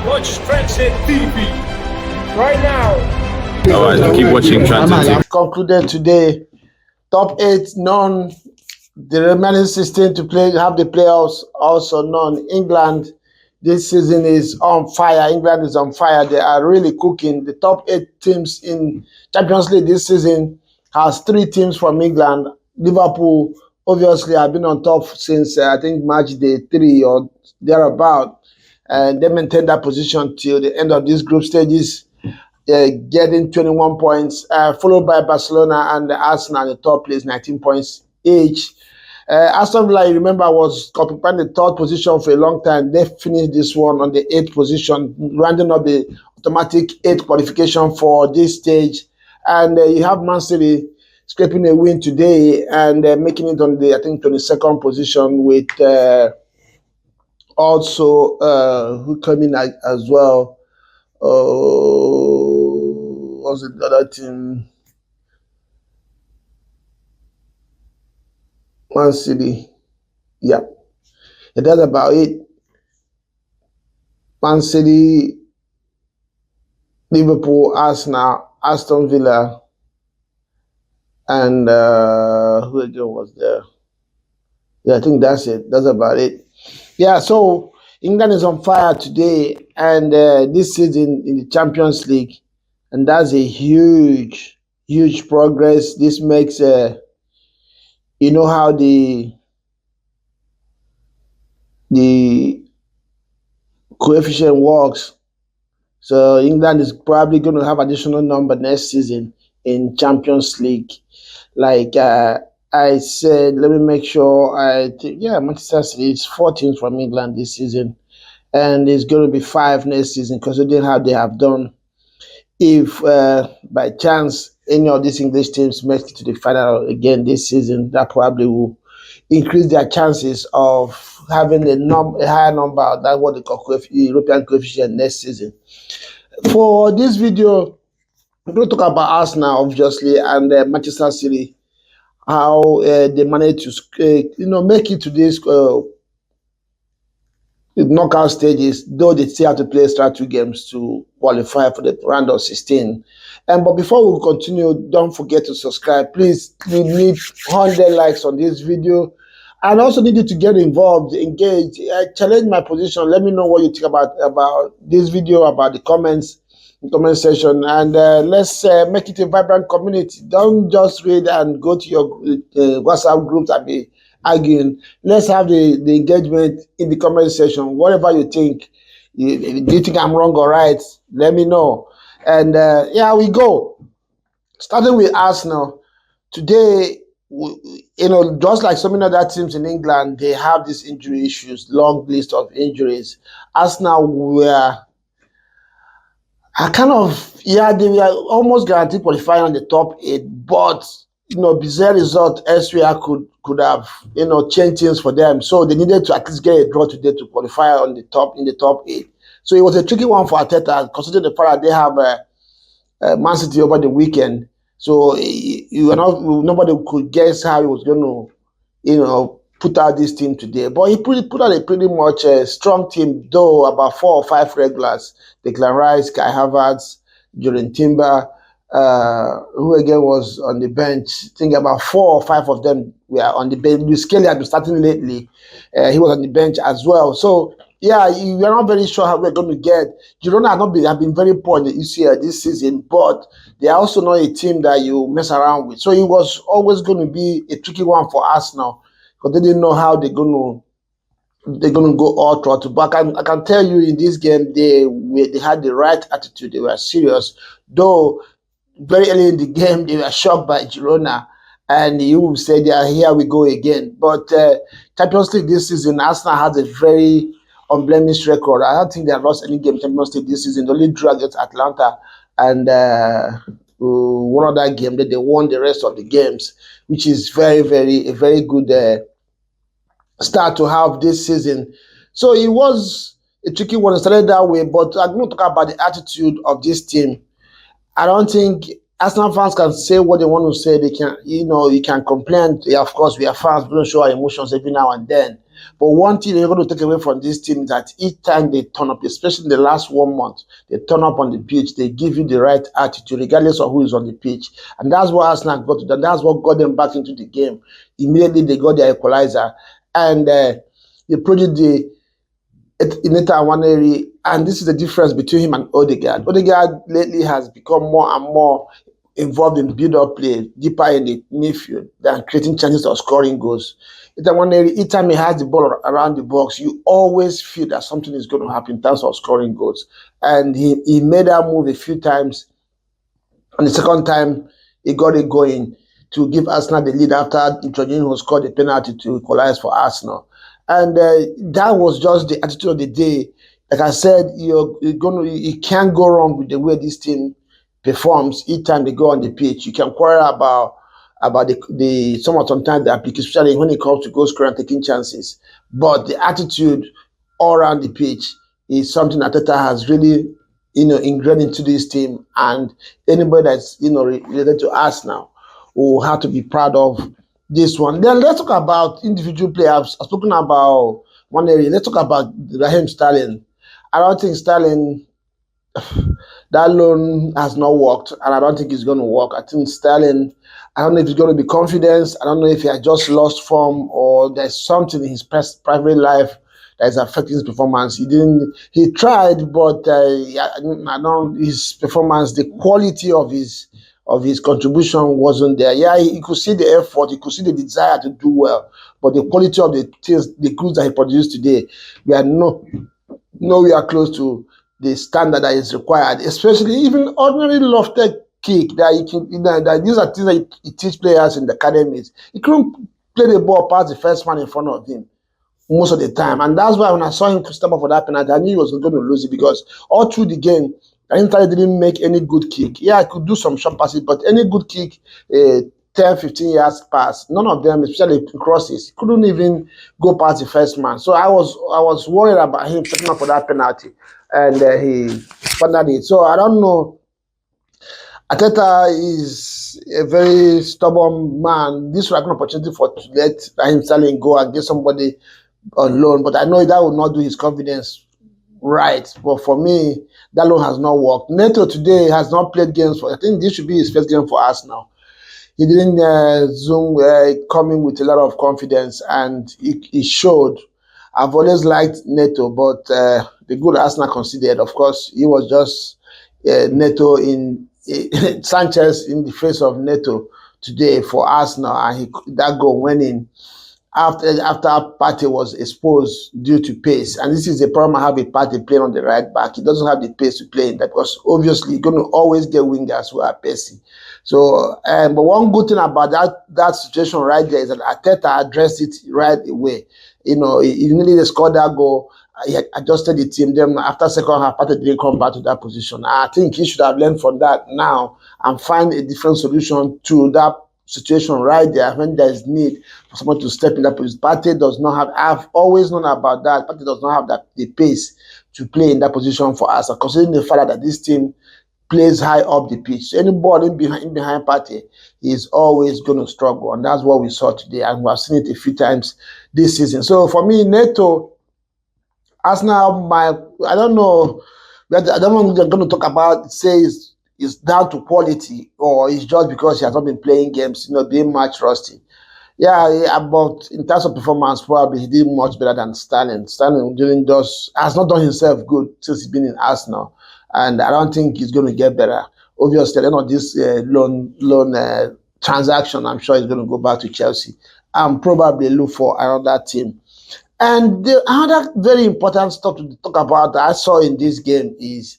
Watch Transit TV right now. Alright, keep watching Transit TV. Concluded today. Top 8 none. The remaining 16 to play have the playoffs also none. England this season is on fire. England is on fire. They are really cooking. The top 8 teams in Champions League this season has 3 teams from England. Liverpool obviously have been on top since I think match day 3 or thereabout. And they maintain that position till the end of these group stages, getting 21 points, followed by Barcelona and Arsenal in the top place, 19 points each. Aston Villa, you remember, was occupying the 3rd position for a long time. They finished this one on the 8th position, rounding up the automatic 8th qualification for this stage. And you have Man City scraping a win today and making it on the, I think, 22nd position with also who came in as well. What's the other team? Man City. Yeah. That's about it. Man City, Liverpool, Arsenal, Aston Villa, and who again was there? Yeah, I think that's it. That's about it. Yeah, so England is on fire today, and this season in the Champions League, and that's a huge, huge progress. This makes, you know how the coefficient works. So England is probably going to have additional number next season in Champions League. Like I said, let me make sure. I think, yeah, Manchester City is 4 teams from England this season, and it's going to be 5 next season, considering how they have done. If by chance any of these English teams make it to the final again this season, that probably will increase their chances of having a higher number than what they call European coefficient next season. For this video, I'm going to talk about Arsenal, obviously, and Manchester City, how they managed to make it to this knockout stages, though they still have to play extra 2 games to qualify for the round of 16. But before we continue, don't forget to subscribe. Please, we need 100 likes on this video. And I also need you to get involved, engage, challenge my position. Let me know what you think about this video, about the comments, in the comment section. And let's make it a vibrant community. Don't just read and go to your WhatsApp groups and be arguing. Let's have the engagement in the comment section. Whatever you think, do you think I'm wrong or right? Let me know. And yeah, we go. Starting with Arsenal today. Just like so many other teams in England, they have these injury issues, long list of injuries. Arsenal were they were almost guaranteed qualifying on the top 8, but bizarre result elsewhere could have changed things for them. So they needed to at least get a draw today to qualify in the top 8. So it was a tricky one for Arteta, considering the fact that they have Man City over the weekend. So nobody could guess how he was going to put out this team today. But he put out a pretty much strong team, though about 4 or 5 regulars: Declan Rice, Kai Havertz, Jordan Timber. Who again was on the bench? I think about 4 or 5 of them were on the bench. Luis Kelly had been starting lately. He was on the bench as well. So yeah, we are not very sure how we're going to get. Girona have been very poor in the UCL this season, but they are also not a team that you mess around with. So it was always going to be a tricky one for Arsenal, because they didn't know how they're going to go all throttle. But I can tell you, in this game, they had the right attitude. They were serious, though. Very early in the game, they were shocked by Girona, and you will say, "Yeah, here we go again." But Champions League this season, Arsenal has a very unblemished record. I don't think they have lost any game in Champions League this season. They only drew against Atlanta, and one other game that they won the rest of the games, which is a very good start to have this season. So it was a tricky one. It started that way, but I'm going to talk about the attitude of this team. I don't think Arsenal fans can say what they want to say. They can, you can complain. Yeah, of course, we are fans. We don't show our emotions every now and then. But one thing you're going to take away from this team is that each time they turn up, especially in the last 1 month, they turn up on the pitch, they give you the right attitude, regardless of who is on the pitch. And that's what Arsenal got to them. That's what got them back into the game. Immediately they got their equalizer. And they produced the Ineta Nwaneri, and this is the difference between him and Odegaard. Odegaard lately has become more and more involved in build-up play, deeper in the midfield, than creating chances of scoring goals. Ineta Nwaneri, each time he has the ball around the box, you always feel that something is going to happen in terms of scoring goals. And he made that move a few times. And the second time, he got it going to give Arsenal the lead after Jorginho scored a penalty to equalize for Arsenal. And that was just the attitude of the day. Like I said, you can't go wrong with the way this team performs each time they go on the pitch. You can quarrel about sometimes the application, especially when it comes to goal scoring and taking chances. But the attitude all around the pitch is something that Arteta has really, ingrained into this team. And anybody that's, related to us now will have to be proud of this one. Then let's talk about individual players. I've spoken about one area. Let's talk about Raheem Sterling. I don't think Sterling, that loan has not worked, and I don't think it's going to work. I think Sterling, I don't know if it's going to be confidence. I don't know if he has just lost form or there's something in his private life that is affecting his performance. He tried, but his performance, the quality of his contribution wasn't there. Yeah, he could see the effort, he could see the desire to do well, but the quality of the things, the goods that he produced today, we are nowhere close to the standard that is required. Especially even ordinary lofted kick that he can, that these are things that he teach players in the academies. He couldn't play the ball past the first man in front of him most of the time, and that's why when I saw him step up for that penalty, I knew he was going to lose it, because all through the game, Inter didn't make any good kick. Yeah, I could do some short passes, but any good kick, 10, 15 yards pass, none of them, especially crosses, couldn't even go past the first man. So I was worried about him stepping up for that penalty, and he funded it. So I don't know. Arteta is a very stubborn man. This was an opportunity to let Raheem Sterling go and get somebody on loan, but I know that would not do his confidence right. But for me, that loan has not worked. Neto today has not played games I think this should be his first game for us now. He didn't coming with a lot of confidence, and he showed. I've always liked Neto, but the good Arsenal conceded. Of course, he was just Neto in Sanchez in the face of Neto today for Arsenal, and that goal went in after Partey was exposed due to pace. And this is the problem I have with Partey playing on the right back. He doesn't have the pace to play in that, because obviously you're going to always get wingers who are pacey. So, but one good thing about that situation right there is that Arteta addressed it right away. He nearly scored that goal. He adjusted the team. Then after second half, Partey didn't come back to that position. I think he should have learned from that now and find a different solution to that situation right there when there is need for someone to step in that position. Partey does not have. I've always known about that. Partey does not have the pace to play in that position for us. Considering the fact that this team plays high up the pitch, so any ball in behind Partey is always going to struggle, and that's what we saw today, and we have seen it a few times this season. So for me, Neto, Arsenal, I don't know. I don't know what they're going to talk about. Say it's down to quality, or it's just because he has not been playing games, being much rusty. Yeah, but in terms of performance, probably he did much better than Sterling. Sterling has not done himself good since he's been in Arsenal, and I don't think he's going to get better. Obviously, this loan transaction, I'm sure he's going to go back to Chelsea and probably look for another team. And the other very important stuff to talk about that I saw in this game is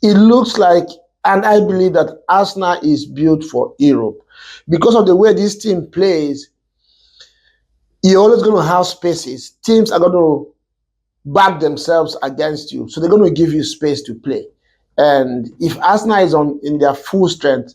it looks like, and I believe that Arsenal is built for Europe. Because of the way this team plays, you're always going to have spaces. Teams are going to back themselves against you, so they're going to give you space to play. And if Arsenal is in their full strength,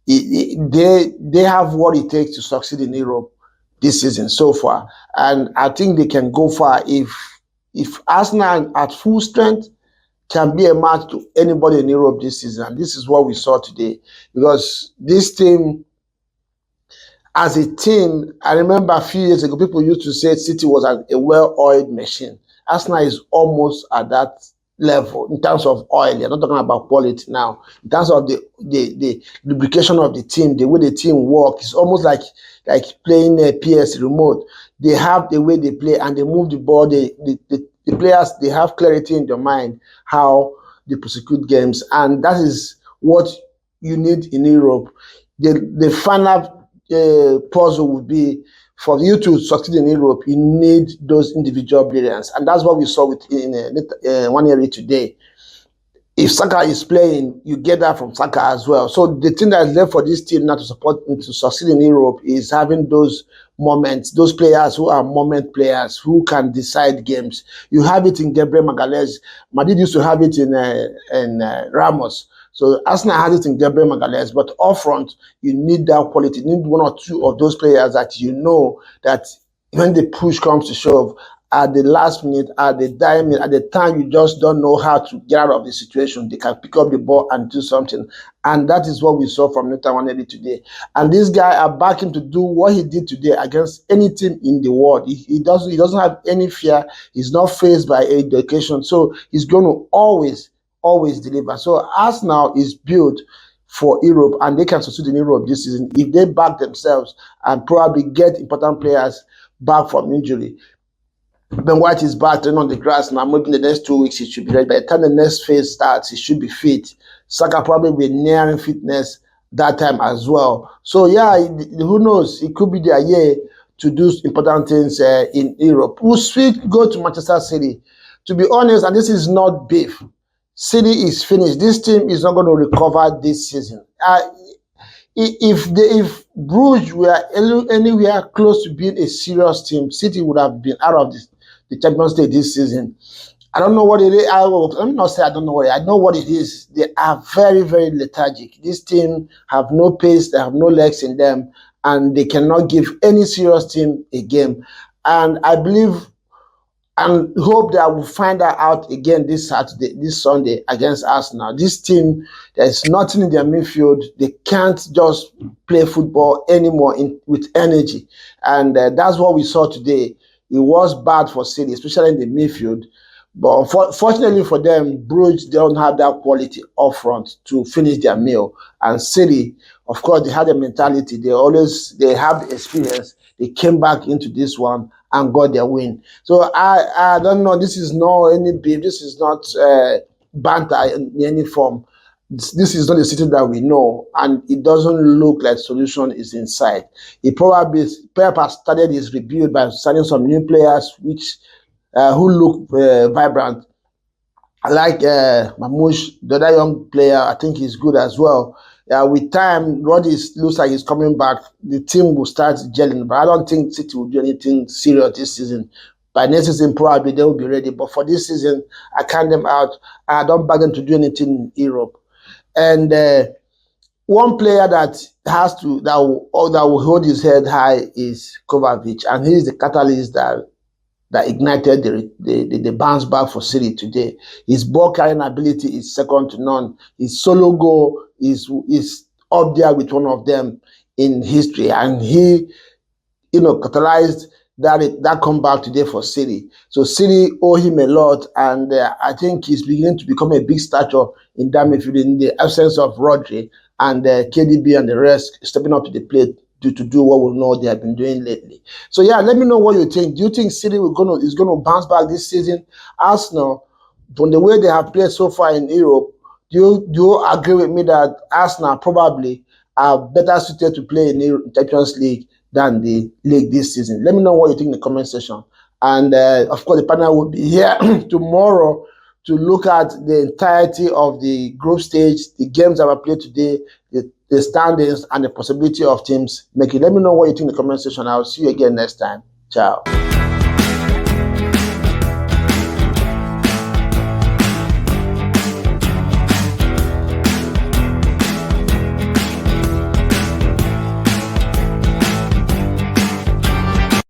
they have what it takes to succeed in Europe this season so far. And I think they can go far if Arsenal at full strength can be a match to anybody in Europe this season. And this is what we saw today, because this team, as a team, I remember a few years ago, people used to say City was a well-oiled machine. Arsenal is almost at that level in terms of oil. You're not talking about quality now. In terms of the lubrication of the team, the way the team works, it's almost like playing a PS remote. They have the way they play and they move the ball. The players, they have clarity in their mind how they prosecute games, and that is what you need in Europe. The final puzzle would be for you to succeed in Europe, you need those individual brilliance, and that's what we saw with in 1 year today. If Saka is playing, you get that from Saka as well. So the thing that is left for this team now to succeed in Europe is having those moments, those players who are moment players who can decide games. You have it in Gabriel Magalhaes. Madrid used to have it in Ramos. So Arsenal has it in Gabriel Magalhaes, but up front, you need that quality. You need one or two of those players that you know that when the push comes to shove, at the last minute, at the dying minute, at the time you just don't know how to get out of the situation, they can pick up the ball and do something. And that is what we saw from Nathan Waneri today. And this guy, I back him to do what he did today against any team in the world. He doesn't have any fear. He's not faced by education. So he's going to always deliver. So Arsenal is built for Europe, and they can succeed in Europe this season if they back themselves and probably get important players back from injury. Ben White is back training on the grass now. Maybe in the next 2 weeks he should be ready. By the time the next phase starts, he should be fit. Saka probably will be nearing fitness that time as well. So yeah, who knows? It could be their year to do important things in Europe. We'll go to Manchester City. To be honest, and this is not beef, City is finished. This team is not going to recover this season. If Bruges were anywhere close to being a serious team, City would have been out of the Champions League this season. I don't know what it is. Let me not say I don't know what it is. I know what it is. They are very, very lethargic. This team have no pace. They have no legs in them, and they cannot give any serious team a game. And I believe and hope that we'll find that out again this Sunday against Arsenal. This team, there's nothing in their midfield. They can't just play football anymore with energy. And that's what we saw today. It was bad for City, especially in the midfield. But fortunately for them, Bruges don't have that quality up front to finish their meal. And City, of course, they had a mentality. They have the experience. They came back into this one and got their win. So I don't know. This is not any beef. This is not banter in any form. This is not a City that we know, and it doesn't look like solution is in sight. Pep has started his rebuild by signing some new players, who look vibrant. I like Mamouche, the other young player. I think he's good as well. With time, looks like he's coming back. The team will start gelling, but I don't think City will do anything serious this season. By next season, probably they will be ready. But for this season, I count them out. I don't back them to do anything in Europe. And one player that will hold his head high is Kovacic, and he's the catalyst that ignited the bounce back for City today. His ball carrying ability is second to none. His solo goal is up there with one of them in history, and he catalyzed that comeback today for City. So City owe him a lot, and I think he's beginning to become a big stature in that midfield in the absence of Rodri and KDB and the rest stepping up to the plate to do what we know they have been doing lately. So yeah, let me know what you think. Do you think City is going to bounce back this season? Arsenal, from the way they have played so far in Europe, do you agree with me that Arsenal probably are better suited to play in the Champions League than the league this season? Let me know what you think in the comment section. And of course, the panel will be here tomorrow to look at the entirety of the group stage, the games that were played today, the standings, and the possibility of teams making. Let me know what you think in the comment section. I'll see you again next time. Ciao.